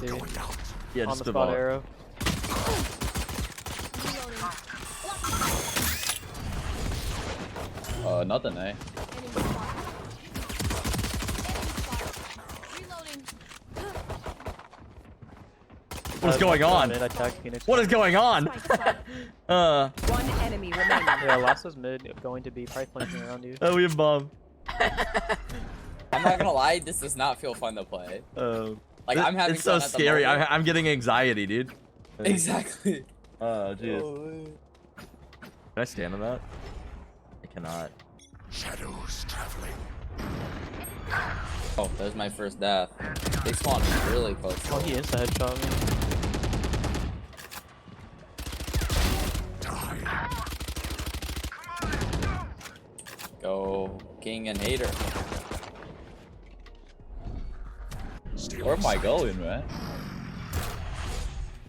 Yeah, on just the spot ball. arrow. Nothing, eh? What is going on? Mid, I tagged Phoenix. What is going on? One enemy remaining. Yeah, last was mid, going to be probably flanking around you. Oh, we have bomb. I'm not gonna lie, this does not feel fun to play. Like, I'm having It's so fun at the scary. moment. I'm getting anxiety, dude. Exactly. Oh, jeez. Oh, Can I stand on that? I cannot. Shadows traveling. oh, there's my first death. They spawned really close. Oh, he insta headshot me. Go King and Hater. Still Where am I inside. going, man?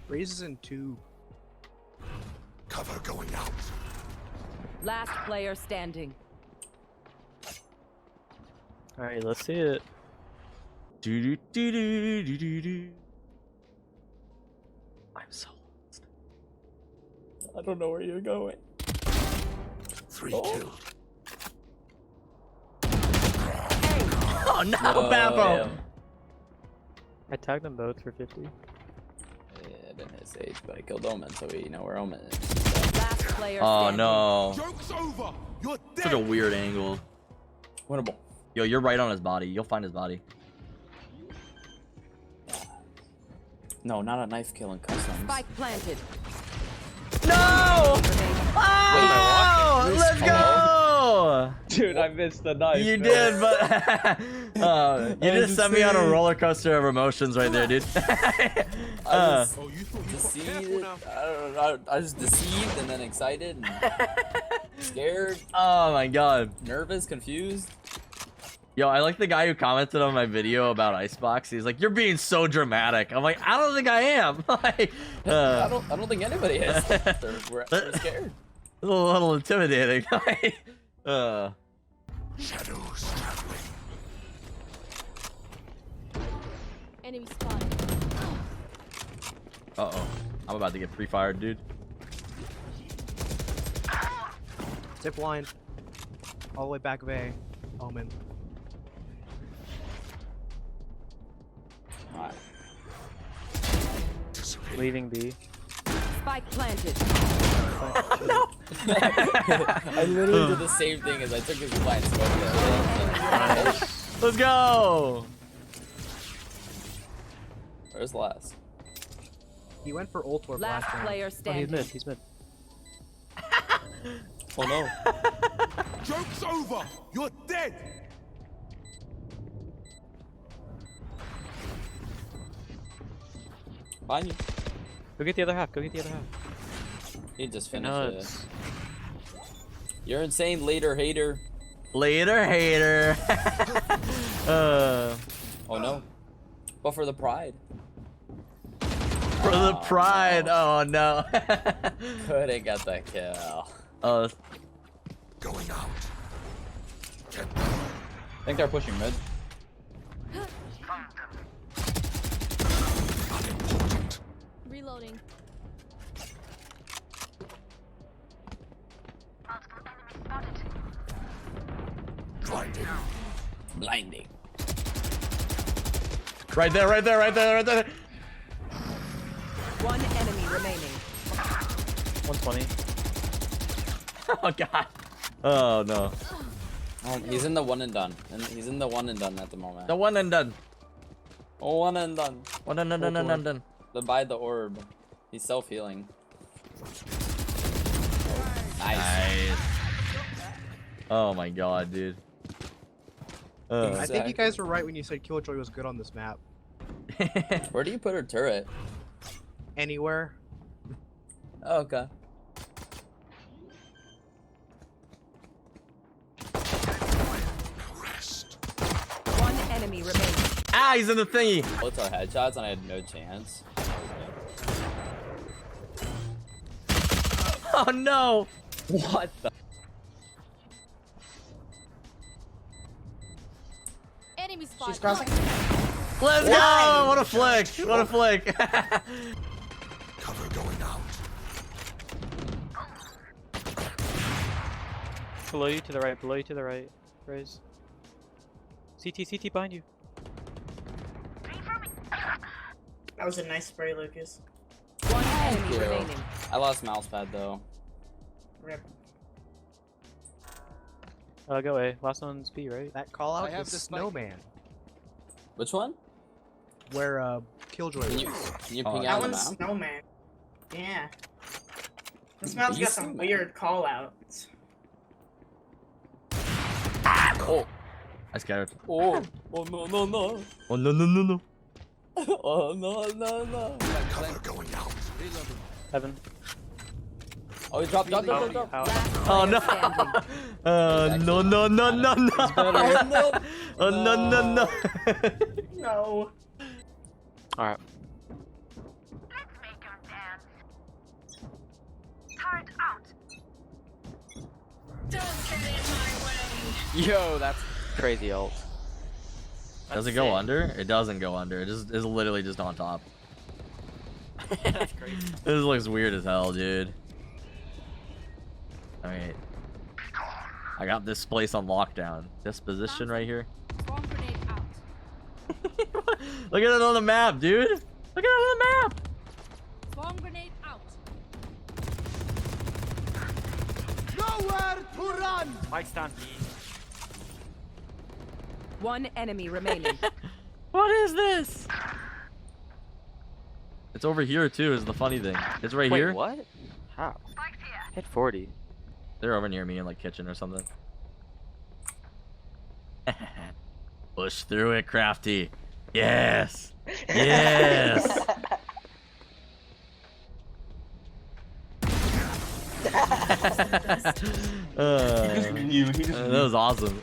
Raises in 2. Cover going out. Last player standing. Alright, let's see it. Do do do do do do do. I'm so lost. I don't know where you're going. 3 killed. Oh no, Babo! I tagged them both for 50. Yeah, I didn't hit Sage, but I killed Omen, so we know where Omen is. Last player Oh standing. no. Joke's over. You're dead. Such a weird angle. Winnable. Yo, you're right on his body. You'll find his body. No, not a knife killing customs. Spike planted. No! Oh, Wait, let's go! Dude, I missed the knife. You did, but you just sent me on a roller coaster of emotions right there, dude. I was Oh, you thought you got deceived. careful now. I don't know. I was deceived and then excited and scared, Oh my god. nervous, confused. Yo, I like the guy who commented on my video about Icebox. He's like, "You're being so dramatic." I'm like, "I don't think I am." Like, I don't think anybody is. We're scared. a little intimidating. Shadows traveling. Enemy spotted. Uh-oh. I'm about to get pre-fired, dude. Zip line. All the way back of A. Omen. Alright. Leaving B. Spike planted. I literally did the same thing as I took his blind smoke. Let's go! Where's last? He went for ult or Last flashbang. player Oh, he's standing. mid, he's mid. Oh no. Joke's over. You're dead. Behind you. Go get the other half, go get the other half. He just No, finished it. You're insane, later hater. Later, hater. Oh no. But for the pride. For the pride. Oh no. Couldn't get that kill. Oh, Going out. Get I think they're pushing mid. unimportant. Reloading. Blinding. Blinding. right there, right there, right there, right there. One enemy remaining. 120. Oh god. Oh no. Oh, he's in the one and done. And he's in the one and done at the moment. The one and done. Oh, one and done. One and done. The by the orb. He's self-healing. Nice. Nice. Oh my god, dude. I think you guys were right when you said Killjoy was good on this map. Where do you put her turret? Anywhere. Oh, okay. Rest. One enemy remaining. Ah, he's in the thingy. Both are headshots and I had no chance. Oh no. What the? Enemy spotted. She's crossing. Let's go! What a flick! What a flick! Cover going out. Below you to the right, below you to the right. Raise. CT behind you. That was a nice spray, Lucas. One enemy you. remaining. I lost mouse pad though. Rip. Go A. Last one's B, right? That call out have was the spike. Snowman, Which one? where Killjoy Can was. you Oh, ping that out That the one's map? Snowman. Yeah. This map's You got some Snowman. weird call outs. Oh, I scared. oh, oh no no no. Oh no no no no. Oh no no no. Cover going out. Heaven. Oh, he dropped. Out. Last Oh player no. standing. No no no no no. Oh no. Oh no no no. No. Alright. Yo, that's crazy ult. Does it go under? It doesn't go under. It just is literally just on top. That's crazy. This looks weird as hell, dude. Alright. I got this place on lockdown. This position right here. Bomb grenade out. Look at it on the map, dude. Look at it on the map. Bomb grenade out. Nowhere to run! Mike's down B. One enemy remaining. What is this? It's over here too, is the funny thing. It's right Wait, here. what? How? Hit 40. They're over near me in like kitchen or something. Push through it, Crafty. Yes. Yes. That was awesome.